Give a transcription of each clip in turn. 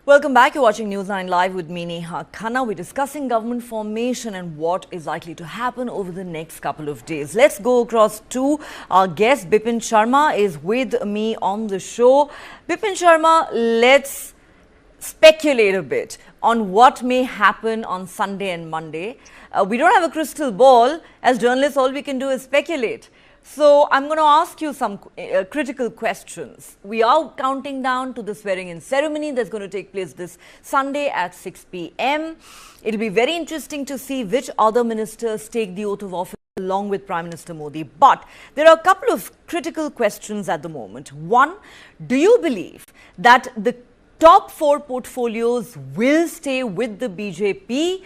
Welcome back. You're watching News9 Live with me, Neha Khanna. We're discussing government formation and what is likely to happen over the next couple of days. Let's go across to our guest. Bipin Sharma is with me on the show. Bipin Sharma, let's speculate a bit on what may happen on Sunday and Monday. We don't have a crystal ball. As journalists, all we can do is speculate. So I'm going to ask you some critical questions. We are counting down to the swearing-in ceremony that's going to take place this Sunday at 6 p.m. It'll be very interesting to see which other ministers take the oath of office along with Prime Minister Modi. But there are a couple of critical questions at the moment. One, do you believe that the top four portfolios will stay with the BJP,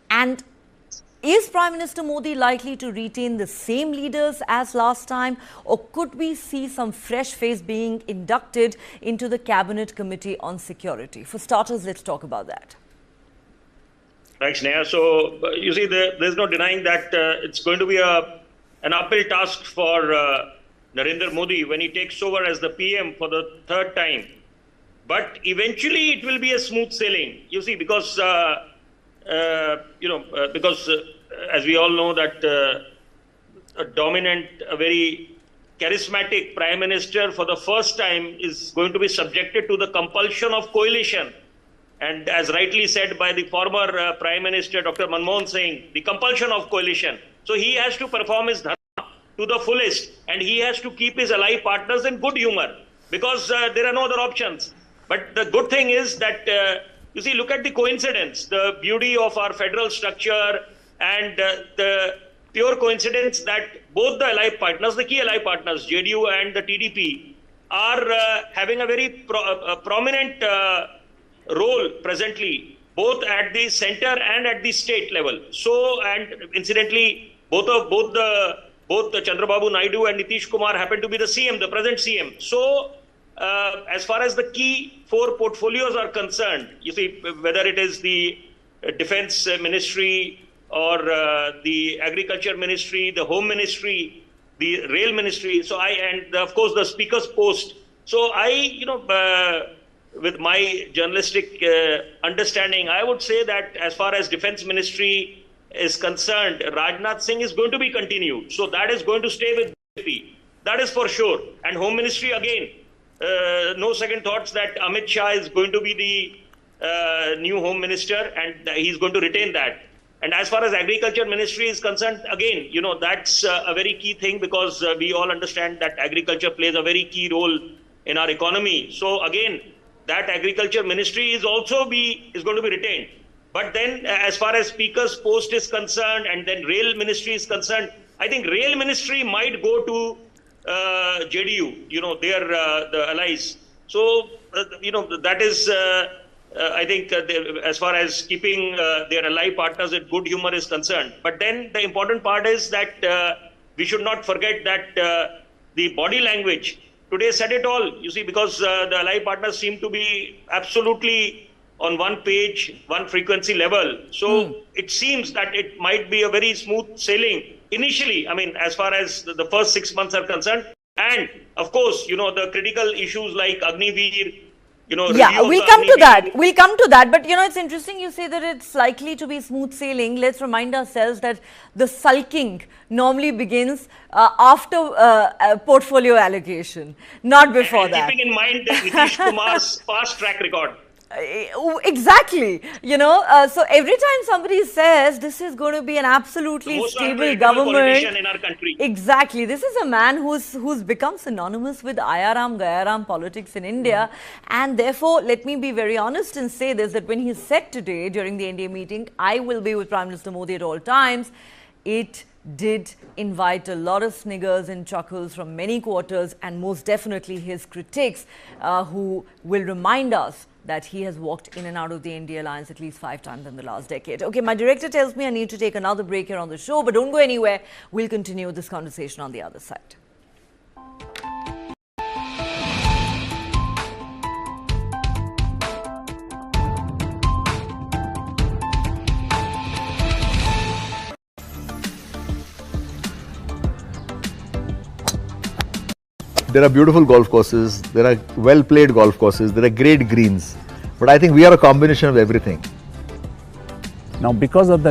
and is Prime Minister Modi likely to retain the same leaders as last time, or could we see some fresh face being inducted into the Cabinet Committee on Security? For starters, let's talk about that. Thanks, Neha. So, you see, there's no denying that it's going to be an uphill task for Narendra Modi when he takes over as the PM for the third time. But eventually it will be a smooth sailing, you see, because as we all know that a dominant, a very charismatic prime minister for the first time is going to be subjected to the compulsion of coalition. And as rightly said by the former Prime Minister, Dr. Manmohan Singh, the compulsion of coalition. So he has to perform his dharma to the fullest, and he has to keep his ally partners in good humor because there are no other options. But the good thing is that you see, look at the coincidence, the beauty of our federal structure and the pure coincidence that both the allied partners, the key allied partners, JDU and the TDP, are having a very prominent role presently, both at the center and at the state level. So, and incidentally, both Chandrababu Naidu and Nitish Kumar happen to be the CM, the present CM. So, as far as the key four portfolios are concerned, you see, whether it is the Defense Ministry or the Agriculture Ministry, the Home Ministry, the Rail Ministry, so of course the Speaker's post. So with my journalistic understanding, I would say that as far as Defense Ministry is concerned, Rajnath Singh is going to be continued. So that is going to stay with BJP. That is for sure. And Home Ministry again. No second thoughts that Amit Shah is going to be the new Home Minister, and he's going to retain that. And as far as Agriculture Ministry is concerned, again, that's a very key thing because we all understand that agriculture plays a very key role in our economy. So again, that Agriculture Ministry is going to be retained. But then as far as Speaker's post is concerned and then Rail Ministry is concerned, I think Rail Ministry might go to JDU, the allies. So, that is, I think, as far as keeping their ally partners in good humor is concerned. But then the important part is that we should not forget that the body language today said it all, you see, because the ally partners seem to be absolutely on one page, one frequency level. So it seems that it might be a very smooth sailing initially, I mean, as far as the first 6 months are concerned. And of course, the critical issues like Agniveer, yeah, we'll come to that. We'll come to that. But, it's interesting you say that it's likely to be smooth sailing. Let's remind ourselves that the sulking normally begins after portfolio allocation, not before that. Keeping in mind that Nitish Kumar's past track record. Exactly. So every time somebody says this is going to be an absolutely stable government in our country. Exactly. This is a man who's become synonymous with Ayaram Gayaram politics in India, and therefore let me be very honest and say this, that when he said today during the NDA meeting, I will be with Prime Minister Modi at all times, it did invite a lot of sniggers and chuckles from many quarters, and most definitely his critics who will remind us that he has walked in and out of the NDA alliance at least 5 times in the last decade. Okay, my director tells me I need to take another break here on the show, but don't go anywhere. We'll continue this conversation on the other side. There are beautiful golf courses, there are well-played golf courses, there are great greens. But I think we are a combination of everything. Now, because of the